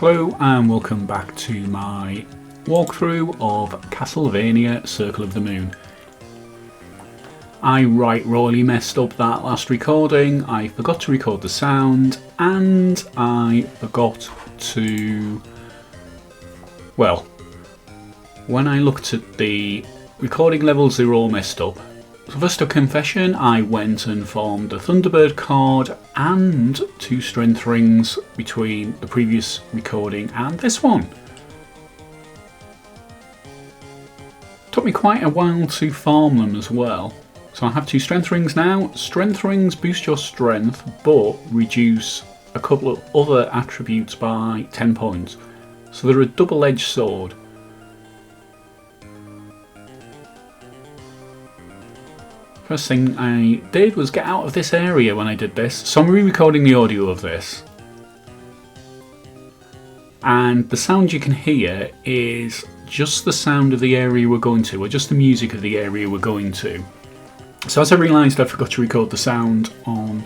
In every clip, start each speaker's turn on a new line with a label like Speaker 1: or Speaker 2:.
Speaker 1: Hello and welcome back to my walkthrough of Castlevania Circle of the Moon. I royally messed up that last recording. I forgot to record the sound and I forgot to... well, when I looked at the recording levels they were all messed up. So first a confession, I went and formed a Thunderbird chord and 2 strength rings between the previous recording and this one. Took me quite a while to farm them as well. So I have 2 strength rings now. Strength rings boost your strength but reduce a couple of other attributes by 10 points. So they're a double-edged sword. First thing I did was get out of this area when I did this, so I'm re-recording the audio of this. And the sound you can hear is just the sound of the area we're going to, or just the music of the area we're going to. So as I realised I forgot to record the sound on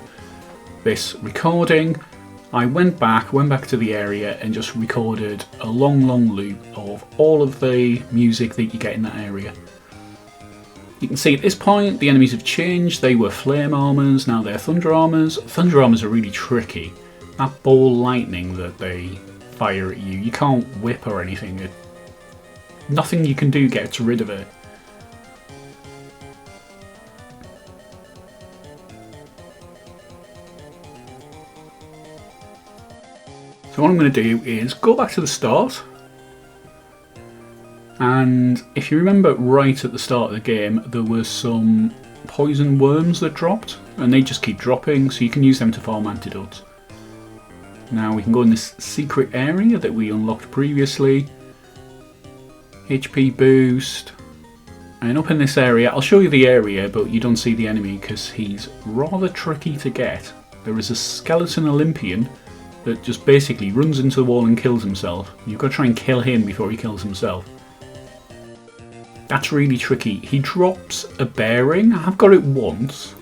Speaker 1: this recording, I went back to the area and just recorded a long loop of all of the music that you get in that area. You can see at this point the enemies have changed. They were flame armours, now they're thunder armours. Thunder armours are really tricky. That ball lightning that they fire at you, you can't whip or anything. Nothing you can do gets rid of it. So what I'm going to do is go back to the start. And if you remember right at the start of the game, there were some poison worms that dropped, and they just keep dropping, so you can use them to farm antidotes. Now we can go in this secret area that we unlocked previously. HP boost. And up in this area, I'll show you the area, but you don't see the enemy because he's rather tricky to get. There is a skeleton Olympian that just basically runs into the wall and kills himself. You've got to try and kill him before he kills himself. That's really tricky. He drops a bearing. I've got it once.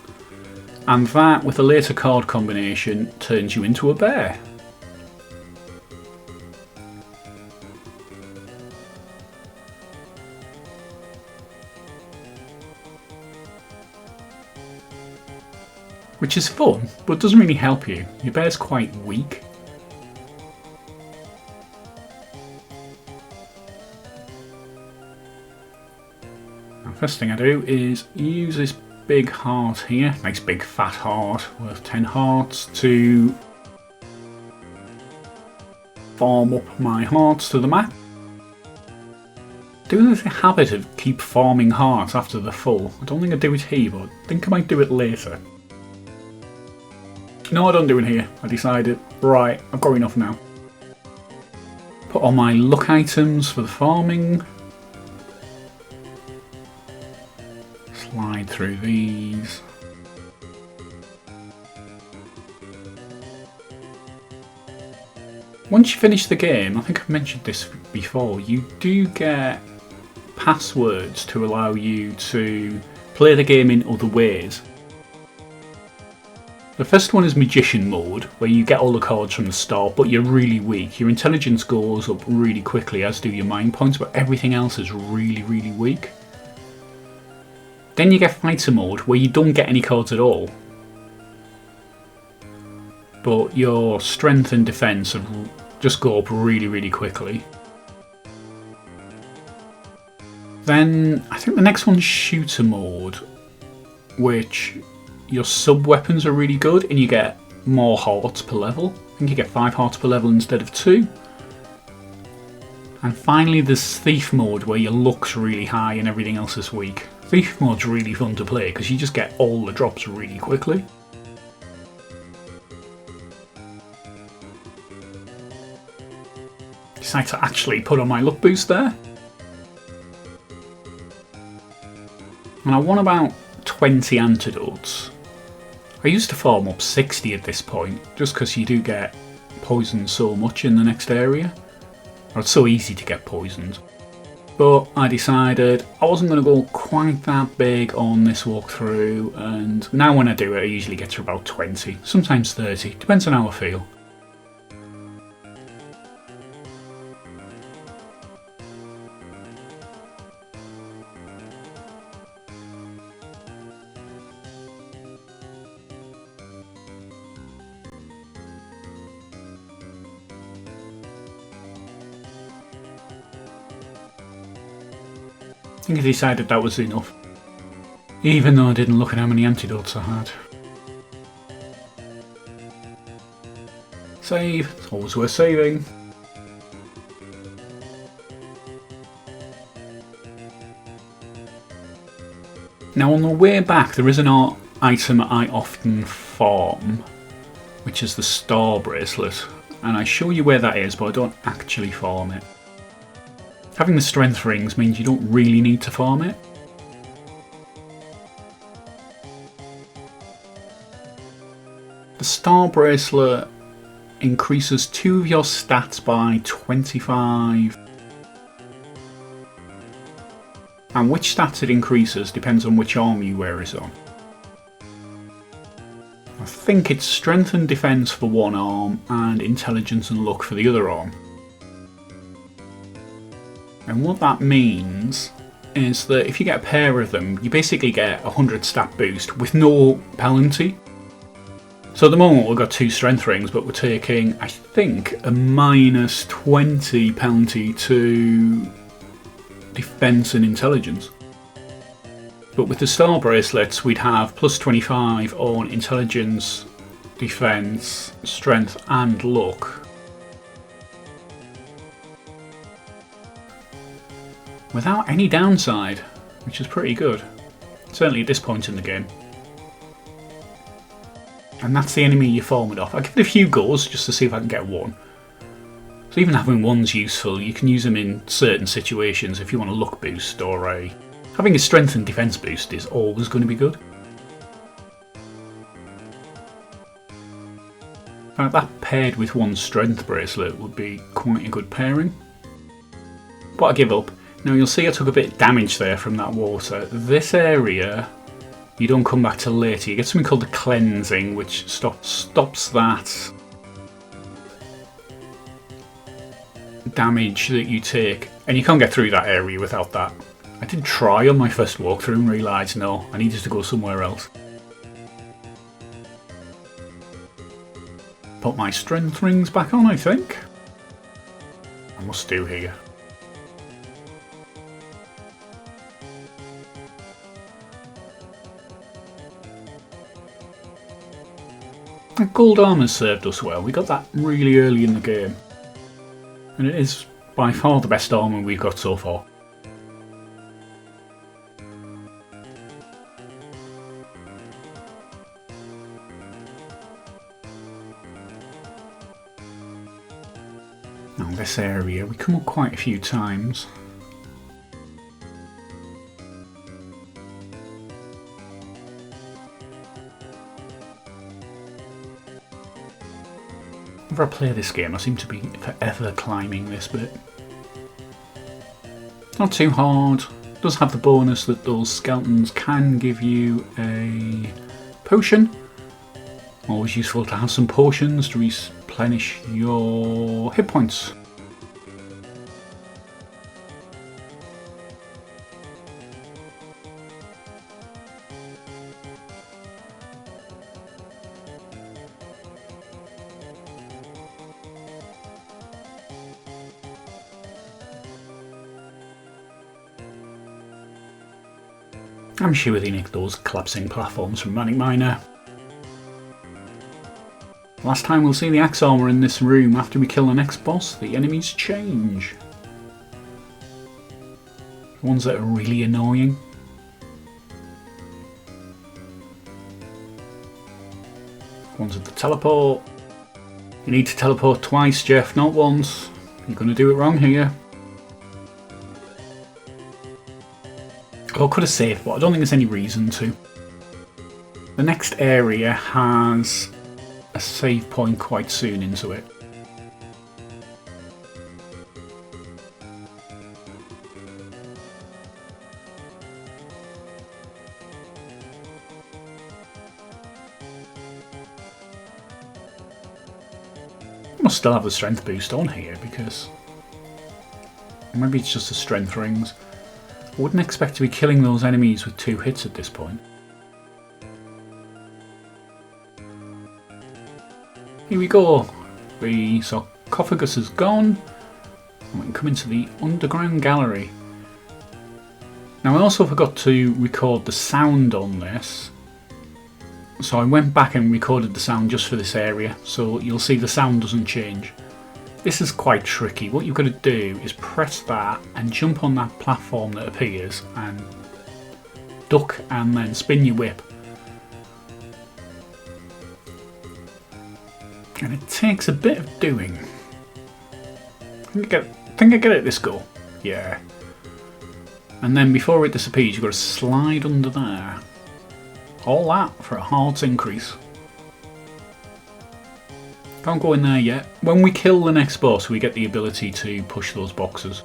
Speaker 1: And that, with a later card combination, turns you into a bear. Which is fun, but doesn't really help you. Your bear's quite weak. First thing I do is use this big heart here, nice big fat heart worth 10 hearts, to farm up my hearts to the max. Doing this habit of keep farming hearts after they're full. I don't think I do it here, but I think I might do it later. No, I don't do it here. I decided, right, I've got enough now. Put on my luck items for the farming. Slide through these. Once you finish the game, I think I've mentioned this before, you do get passwords to allow you to play the game in other ways. The first one is Magician mode, where you get all the cards from the start, but you're really weak. Your intelligence goes up really quickly, as do your mind points, but everything else is really weak. Then you get Fighter mode, where you don't get any cards at all. But your strength and defense just go up really quickly. Then, I think the next one's Shooter mode, which your sub-weapons are really good, and you get more hearts per level. I think you get 5 hearts per level instead of 2. And finally there's Thief mode, where your luck's really high and everything else is weak. Thief mode's really fun to play because you just get all the drops really quickly. Decide to actually put on my luck boost there. And I want about 20 antidotes. I used to farm up 60 at this point, just because you do get poisoned so much in the next area. Or it's so easy to get poisoned. But I decided I wasn't going to go quite that big on this walkthrough, and now when I do it I usually get to about 20, sometimes 30, depends on how I feel. think I decided that was enough. Even though I didn't look at how many antidotes I had. Save, it's always worth saving. Now on the way back there is an item I often farm, which is the star bracelet, and I show you where that is but I don't actually farm it. Having the strength rings means you don't really need to farm it. The star bracelet increases 2 of your stats by 25. And which stats it increases depends on which arm you wear it on. I think it's strength and defense for one arm and intelligence and luck for the other arm. And what that means is that if you get a pair of them, you basically get a 100 stat boost with no penalty. So at the moment we've got 2 strength rings, but we're taking, I think, a minus 20 penalty to defense and intelligence. But with the star bracelets we'd have plus 25 on intelligence, defense, strength and luck. Without any downside, which is pretty good. Certainly at this point in the game. And that's the enemy you farm it off. I'll give it a few goes just to see if I can get one. So even having one's useful, you can use them in certain situations if you want a luck boost or having a strength and defense boost is always going to be good. That paired with one strength bracelet would be quite a good pairing. But I give up. Now you'll see I took a bit of damage there from that water. This area you don't come back till later. You get something called the cleansing, which stops that damage that you take, and you can't get through that area without that. I did try on my first walkthrough and realised no, I needed to go somewhere else. Put my strength rings back on, I think. I must do here. That gold armour served us well. We got that really early in the game. And it is by far the best armour we've got so far. Now this area, we come up quite a few times. Whenever I play this game, I seem to be forever climbing this bit. Not too hard. It does have the bonus that those skeletons can give you a potion. Always useful to have some potions to replenish your hit points. I'm sure they nicked those collapsing platforms from Manic Miner. Last time we'll see the axe armour in this room. After we kill the next boss, the enemies change. The ones that are really annoying. Ones with the teleport. You need to teleport twice, Jeff, not once. You're going to do it wrong here. I could have saved, but I don't think there's any reason to. The next area has a save point quite soon into it. I must still have the strength boost on here because maybe it's just the strength rings. I wouldn't expect to be killing those enemies with 2 hits at this point. Here we go. The sarcophagus is gone. And we can come into the underground gallery. Now I also forgot to record the sound on this, so I went back and recorded the sound just for this area, so you'll see the sound doesn't change. This is quite tricky. What you've got to do is press that and jump on that platform that appears and duck and then spin your whip. And it takes a bit of doing. I think I get it this go. Yeah. And then before it disappears, you've got to slide under there. All that for a heart's increase. Can't go in there yet. When we kill the next boss, we get the ability to push those boxes.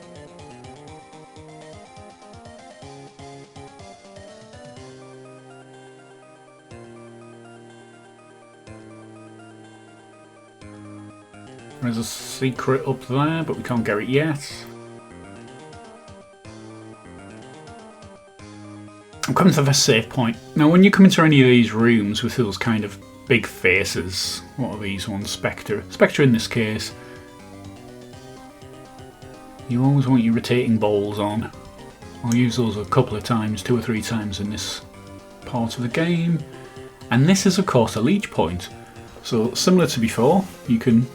Speaker 1: There's a secret up there, but we can't get it yet. I'm coming to the save point. Now when you come into any of these rooms with those kind of big faces, what are these ones? Spectre in this case. You always want your rotating balls on. I'll use those a couple of times, 2 or 3 times in this part of the game. And this is of course a leech point. So similar to before, you can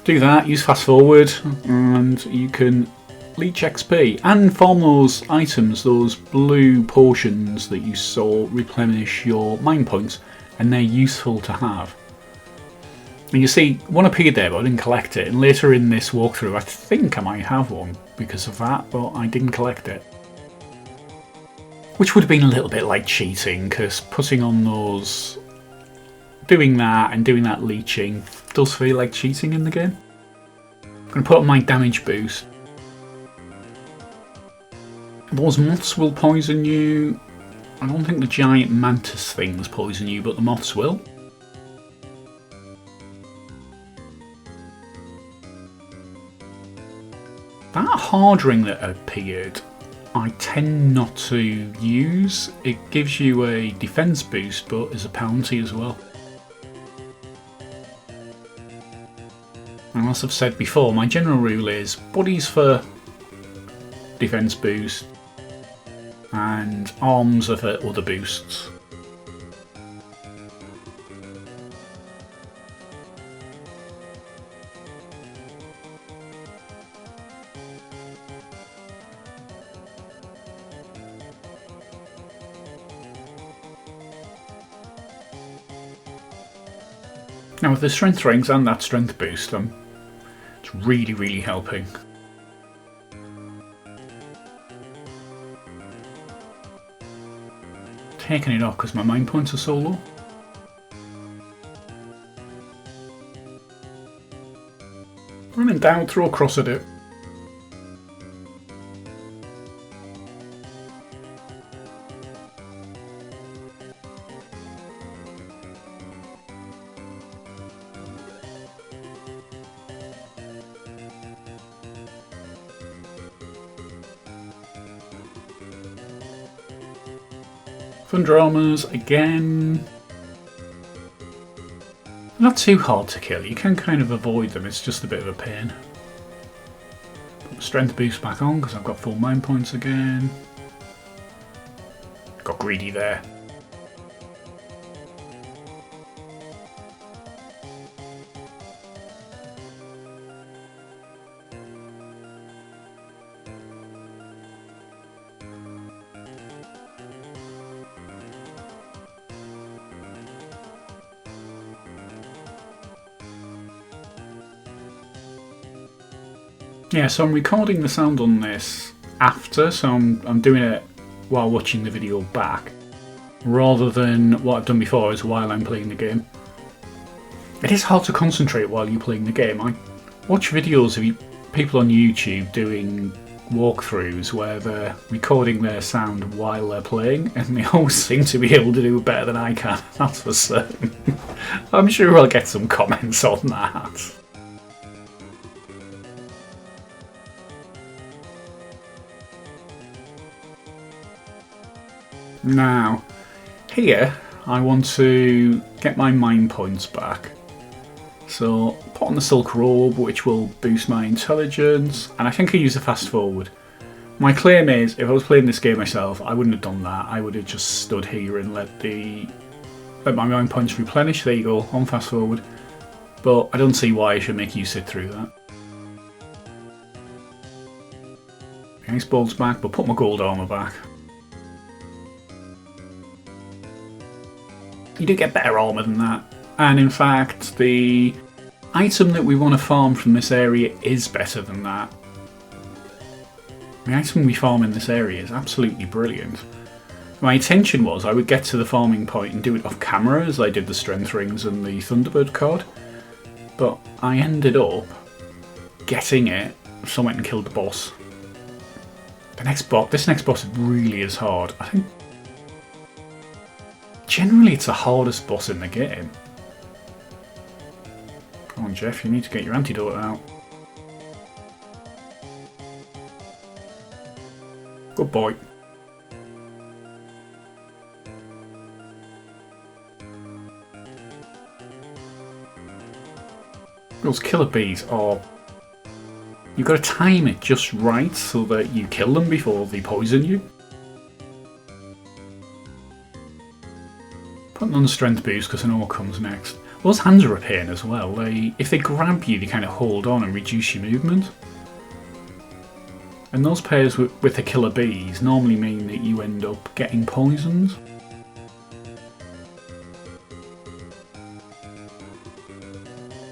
Speaker 1: do that, use fast forward, and you can leech XP and farm those items, those blue potions that you saw replenish your mind points, and they're useful to have. And you see, one appeared there but I didn't collect it, and later in this walkthrough I think I might have one because of that, but I didn't collect it. Which would have been a little bit like cheating, because putting on those, doing that and doing that leeching does feel like cheating in the game. I'm going to put on my damage boost. Those moths will poison you. I don't think the giant mantis things poison you, but the moths will. That hard ring that appeared, I tend not to use. It gives you a defense boost, but as a penalty as well. And as I've said before, my general rule is bodies for defense boost and arms are for other boosts. Now with the strength rings and that strength boost, it's really helping. Taking it off because my mind points are so low. Running down, throw across at it. Dramas again. Not too hard to kill, you can kind of avoid them, it's just a bit of a pain. Put the strength boost back on because I've got full mind points again. Got greedy there. Yeah, so I'm recording the sound on this after, so I'm doing it while watching the video back, rather than what I've done before is while I'm playing the game. It is hard to concentrate while you're playing the game. I watch videos of people on YouTube doing walkthroughs where they're recording their sound while they're playing, and they always seem to be able to do better than I can, that's for certain. I'm sure I'll get some comments on that. Now, here I want to get my mind points back. So, put on the silk robe, which will boost my intelligence, and I think I use a fast forward. My claim is, if I was playing this game myself, I wouldn't have done that. I would have just stood here and let my mind points replenish. There you go, on fast forward. But I don't see why I should make you sit through that. Nice balls back, but put my gold armour back. You do get better armour than that. And in fact, the item that we want to farm from this area is better than that. The item we farm in this area is absolutely brilliant. My intention was I would get to the farming point and do it off camera as I did the strength rings and the Thunderbird card. But I ended up getting it, so I went and killed the boss. This next boss really is hard. I think generally it's the hardest boss in the game. Come on, Jeff, you need to get your antidote out. Good boy. Those killer bees are... You've got to time it just right so that you kill them before they poison you. Putting on the strength boost because I know what comes next. Those hands are a pain as well. If they grab you, they kind of hold on and reduce your movement. And those pairs with the killer bees normally mean that you end up getting poisoned.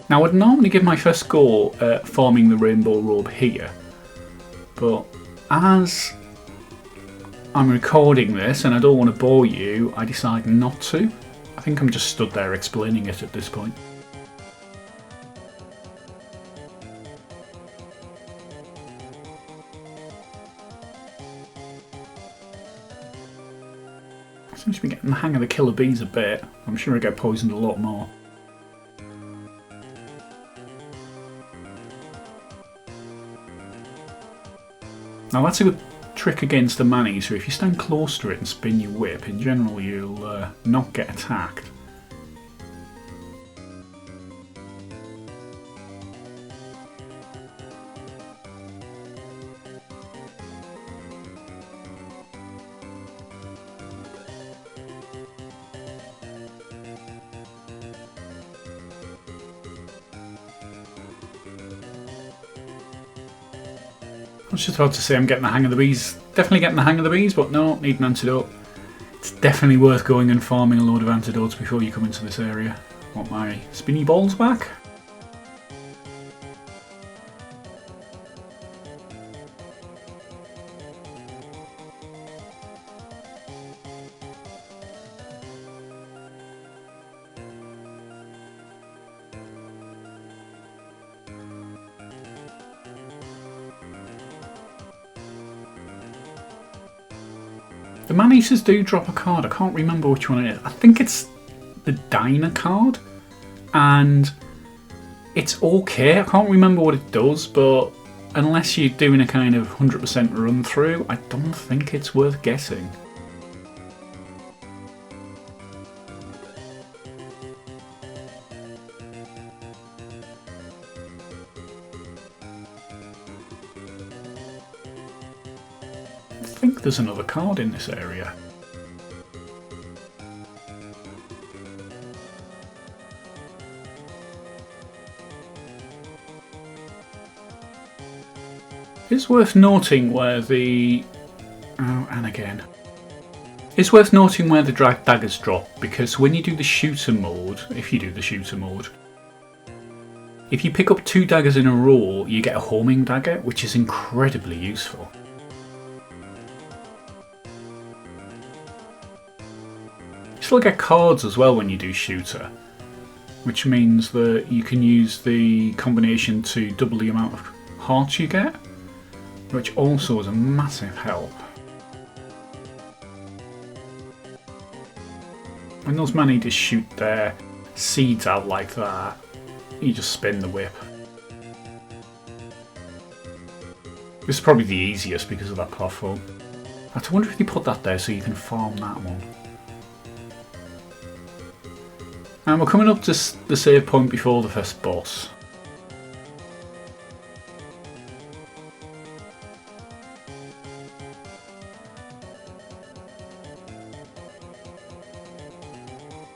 Speaker 1: Now I'd normally give my first go at farming the rainbow robe here, but as I'm recording this and I don't want to bore you, I decide not to. I think I'm just stood there explaining it at this point. I seem to be getting the hang of the killer bees a bit. I'm sure I get poisoned a lot more. Now that's a good trick against the Manny, so if you stand close to it and spin your whip, in general you'll not get attacked. I was just about to say I'm getting the hang of the bees. Definitely getting the hang of the bees, but no, need an antidote. It's definitely worth going and farming a load of antidotes before you come into this area. Want my spinny balls back? The man-eaters do drop a card. I can't remember which one it is. I think it's the diner card, and it's okay. I can't remember what it does, but unless you're doing a kind of 100% run through, I don't think it's worth getting. I think there's another card in this area. It's worth noting where the... Oh, and again. It's worth noting where the drag daggers drop, because when you do the shooter mode, if you do the shooter mode, if you pick up 2 daggers in a row, you get a homing dagger, which is incredibly useful. You still get cards as well when you do shooter, which means that you can use the combination to double the amount of hearts you get, which also is a massive help. When those man-eaters shoot their seeds out like that, you just spin the whip. This is probably the easiest because of that platform. I wonder if you put that there so you can farm that one. And we're coming up to the save point before the first boss.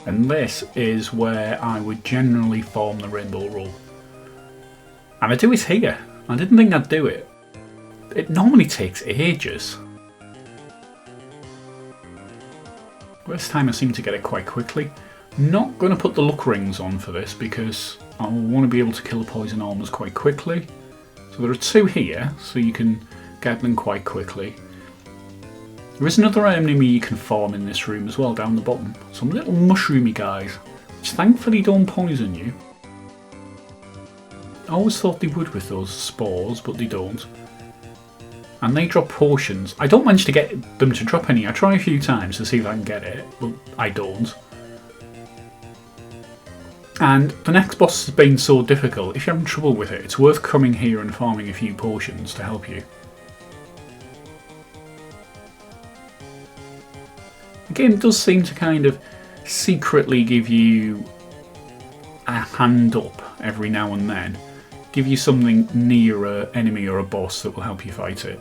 Speaker 1: And this is where I would generally form the rainbow roll. And I do it here. I didn't think I'd do it. It normally takes ages. This time I seem to get it quite quickly. Not going to put the luck rings on for this because I want to be able to kill the poison armors quite quickly. So there are 2 here, so you can get them quite quickly. There is another enemy you can farm in this room as well, down the bottom. Some little mushroomy guys, which thankfully don't poison you. I always thought they would with those spores, but they don't. And they drop potions. I don't manage to get them to drop any. I try a few times to see if I can get it, but I don't. And the next boss has been so difficult, if you're having trouble with it, it's worth coming here and farming a few potions to help you. The game does seem to kind of secretly give you a hand up every now and then. Give you something near an enemy or a boss that will help you fight it.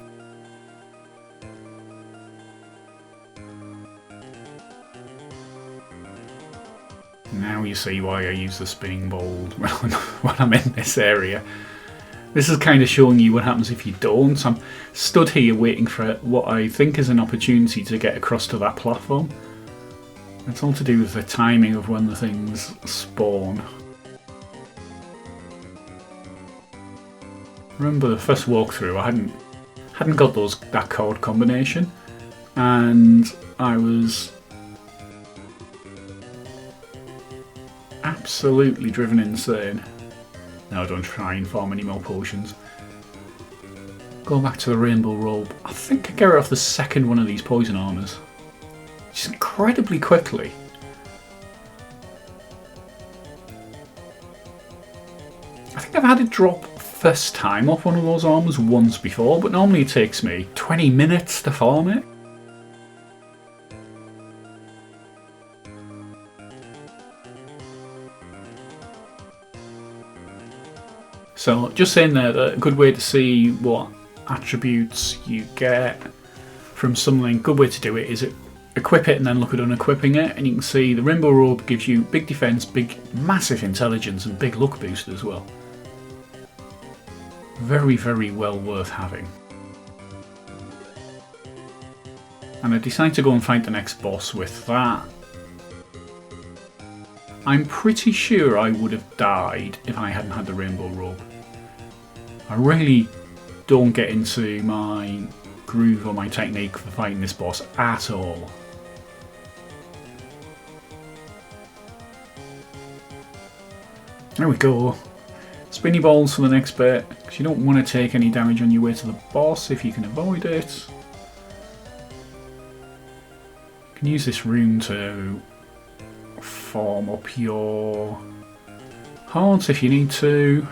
Speaker 1: Now you see why I use the spinning ball when I'm in this area. This is kind of showing you what happens if you don't. I'm stood here waiting for what I think is an opportunity to get across to that platform. It's all to do with the timing of when the things spawn. Remember the first walkthrough, I hadn't got that chord combination, and I was absolutely driven insane. Now I don't try and farm any more potions. Go back to the rainbow robe. I think I get rid of the second one of these poison armors. Just incredibly quickly. I think I've had it drop first time off one of those armors once before, but normally it takes me 20 minutes to farm it. So just saying there that a good way to see what attributes you get from something, good way to do it is equip it and then look at unequipping it, and you can see the rainbow robe gives you big defense, massive intelligence and big luck boost as well. Very, very well worth having. And I decided to go and fight the next boss with that. I'm pretty sure I would have died if I hadn't had the rainbow robe. I really don't get into my groove or my technique for fighting this boss at all. There we go. Spinny balls for the next bit, because you don't want to take any damage on your way to the boss if you can avoid it. You can use this room to farm up your hearts if you need to.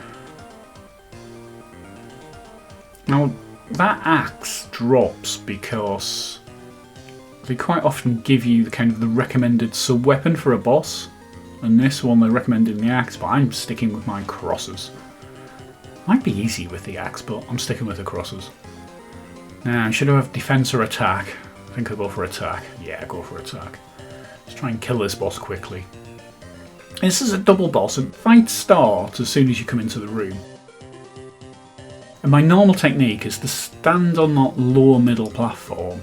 Speaker 1: Now that axe drops because they quite often give you the recommended sub-weapon for a boss. And this one they're recommending the axe, but I'm sticking with my crosses. Might be easy with the axe, but I'm sticking with the crosses. Now, should I have defense or attack? I think I'll go for attack. Yeah, go for attack. Let's try and kill this boss quickly. This is a double boss, and fights start as soon as you come into the room. And my normal technique is to stand on that lower middle platform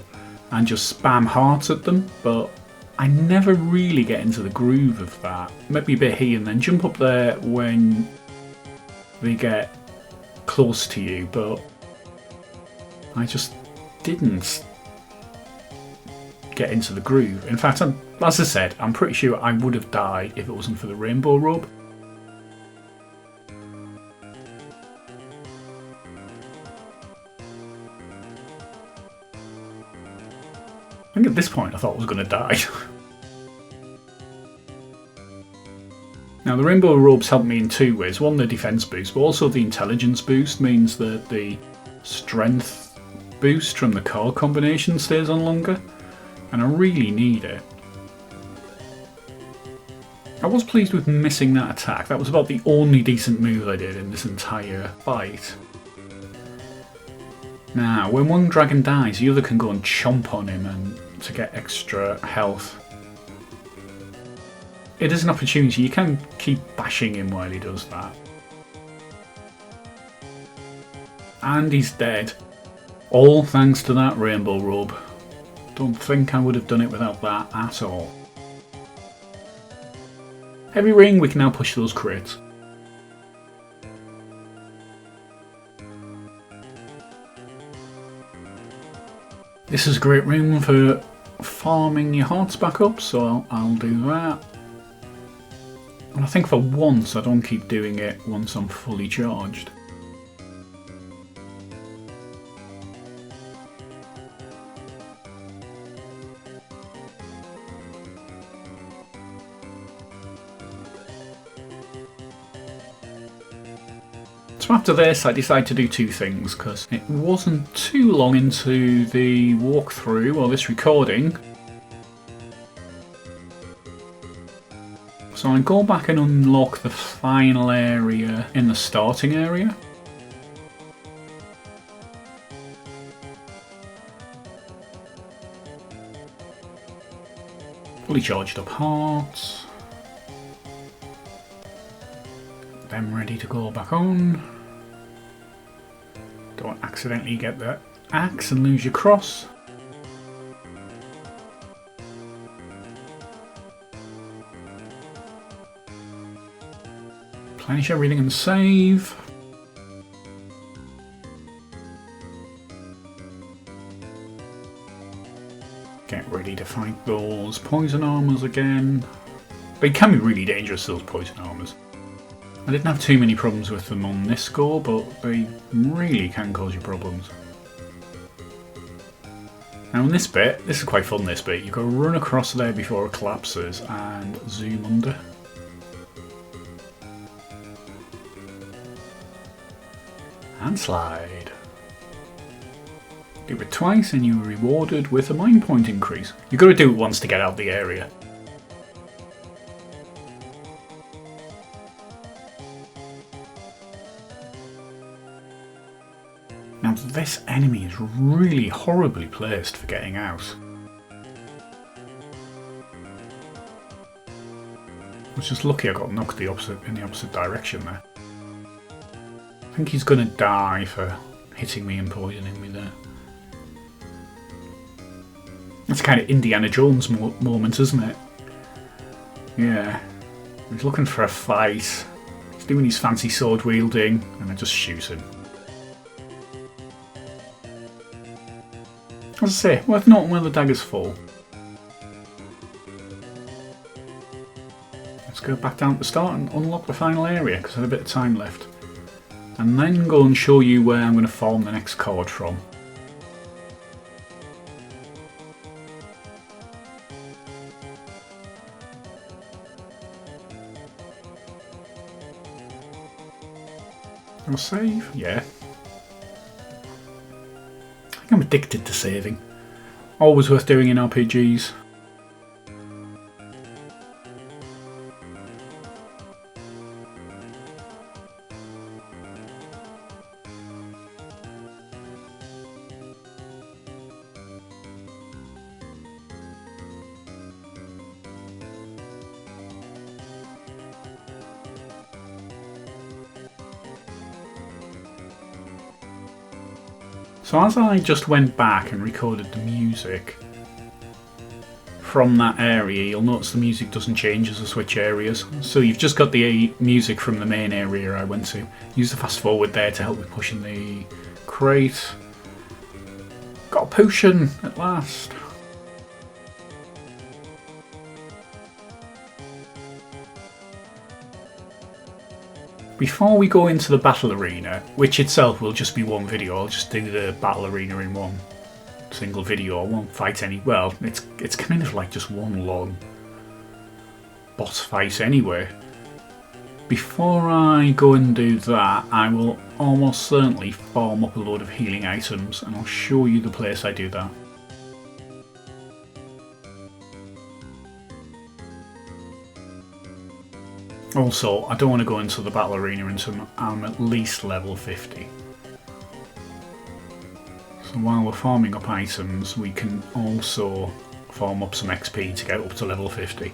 Speaker 1: and just spam hearts at them, but I never really get into the groove of that. Maybe a bit here and then jump up there when they get close to you, but I just didn't get into the groove. In fact, as I said, I'm pretty sure I would have died if it wasn't for the rainbow robe. I think at this point I thought I was going to die. Now the rainbow robes help me in 2 ways. One, the defense boost, but also the intelligence boost means that the strength boost from the card combination stays on longer, and I really need it. I was pleased with missing that attack. That was about the only decent move I did in this entire fight. Now, when one dragon dies, the other can go and chomp on him and to get extra health. it is an opportunity. You can keep bashing him while he does that. And he's dead. All thanks to that rainbow robe. Don't think I would have done it without that at all. Heavy ring, we can now push those crates. This is a great room for farming your hearts back up, so I'll do that. And I think for once I don't keep doing it once I'm fully charged. So after this I decided to do two things, because it wasn't too long into the walkthrough or this recording. So I go back and unlock the final area in the starting area. Fully charged up hearts. Them ready to go back on. Don't accidentally get the axe and lose your cross. Replenish everything and save. Get ready to fight those poison armors again. They can be really dangerous, those poison armors. I didn't have too many problems with them on this score, but they really can cause you problems. Now in this bit, this is quite fun, this bit, you've got to run across there before it collapses and zoom under. And slide. Do it twice and you're rewarded with a mind point increase. You've got to do it once to get out of the area. Now this enemy is really horribly placed for getting out. I was just lucky I got knocked in the opposite direction there. I think he's going to die for hitting me and poisoning me there. That's kind of Indiana Jones moment, isn't it? Yeah. He's looking for a fight. He's doing his fancy sword wielding, and I just shoot him. As I say, worth noting where the daggers fall. Let's go back down to the start and unlock the final area, because I have a bit of time left. And then go and show you where I'm going to farm the next card from. I'll save? Yeah. I think I'm addicted to saving. Always worth doing in RPGs. So as I just went back and recorded the music from that area, you'll notice the music doesn't change as I switch areas. So you've just got the music from the main area I went to. Use the fast forward there to help with pushing the crate. Got a potion at last. Before we go into the battle arena, which itself will just be one video, I'll just do the battle arena in one single video. I won't fight any. Well, it's kind of like just one long boss fight anyway. Before I go and do that, I will almost certainly farm up a load of healing items, and I'll show you the place I do that. Also, I don't want to go into the battle arena until I'm at least level 50. So while we're farming up items, we can also farm up some XP to get up to level 50.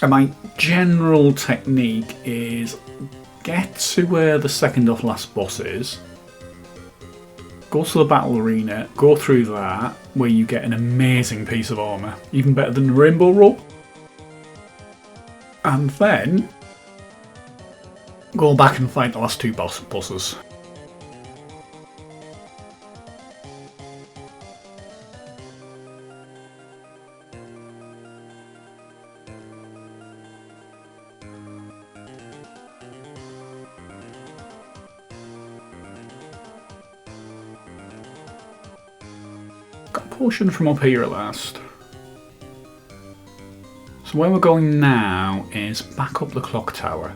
Speaker 1: And my general technique is get to where the second off last boss is, go to the battle arena, go through that, where you get an amazing piece of armour, even better than the rainbow robe, and then go back and fight the last two bosses. Got a portion from up here at last. So where we're going now is back up the clock tower.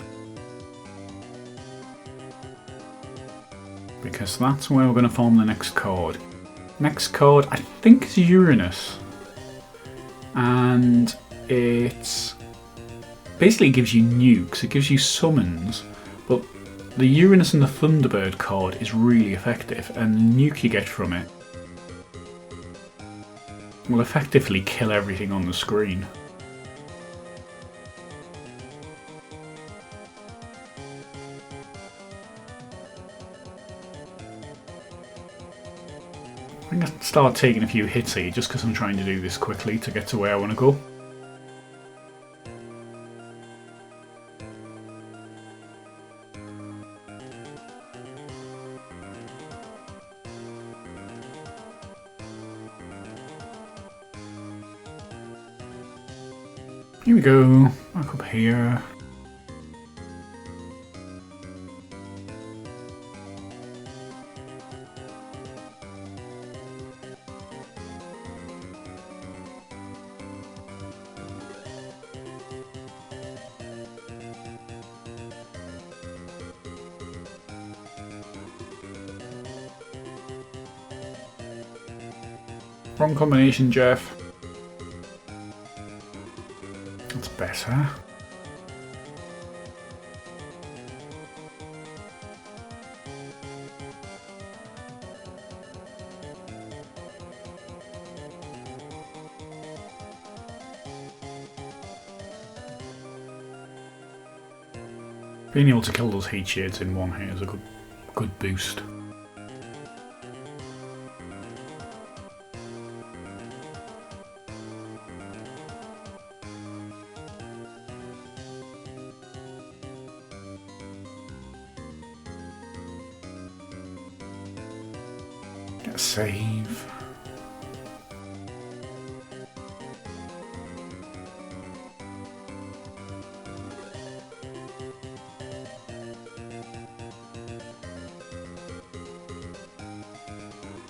Speaker 1: Because that's where we're going to form the next chord. Next chord, I think, is Uranus. And it basically gives you nukes, it gives you summons, but the Uranus and the Thunderbird chord is really effective, and the nuke you get from it will effectively kill everything on the screen. I'm going to start taking a few hits here just because I'm trying to do this quickly to get to where I want to go. Here we go, back up here. Wrong combination, Jeff. That's better. Being able to kill those heat shades in one hit is a good boost. Get a save.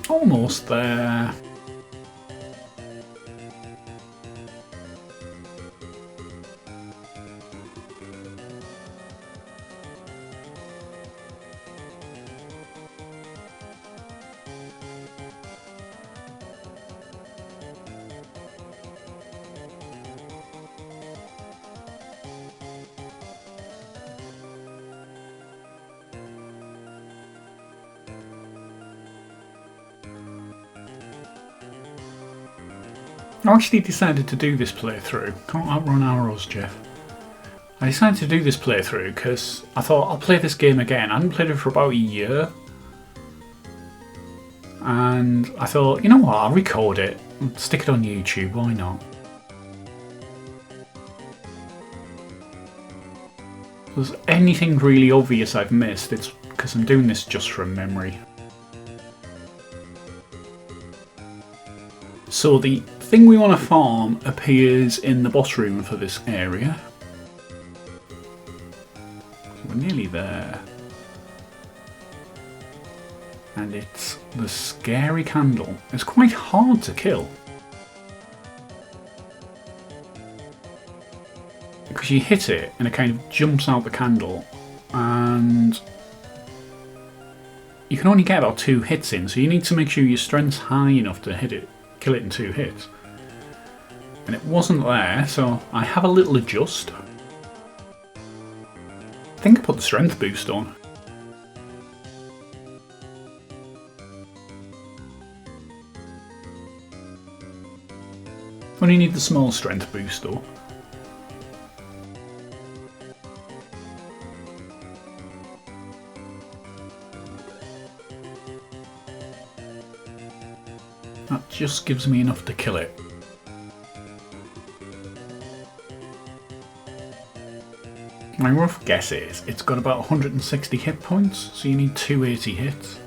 Speaker 1: Almost there. I actually decided to do this playthrough. Can't outrun arrows, Jeff. I decided to do this playthrough because I thought I'll play this game again. I hadn't played it for about a year. And I thought, you know what, I'll record it and stick it on YouTube, why not? If there's anything really obvious I've missed, it's because I'm doing this just from memory. So the thing we want to farm appears in the boss room for this area. We're nearly there. And it's the scary candle. It's quite hard to kill. Because you hit it and it kind of jumps out the candle and you can only get about 2 hits in, so you need to make sure your strength's high enough to hit it. Kill it in 2 hits. And it wasn't there, so I have a little adjust. I think I put the strength boost on. Only need the small strength boost though. That just gives me enough to kill it. My rough guess is it's got about 160 hit points, so you need 280 hits.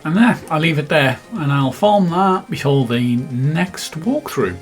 Speaker 1: And there, I'll leave it there, and I'll farm that before the next walkthrough.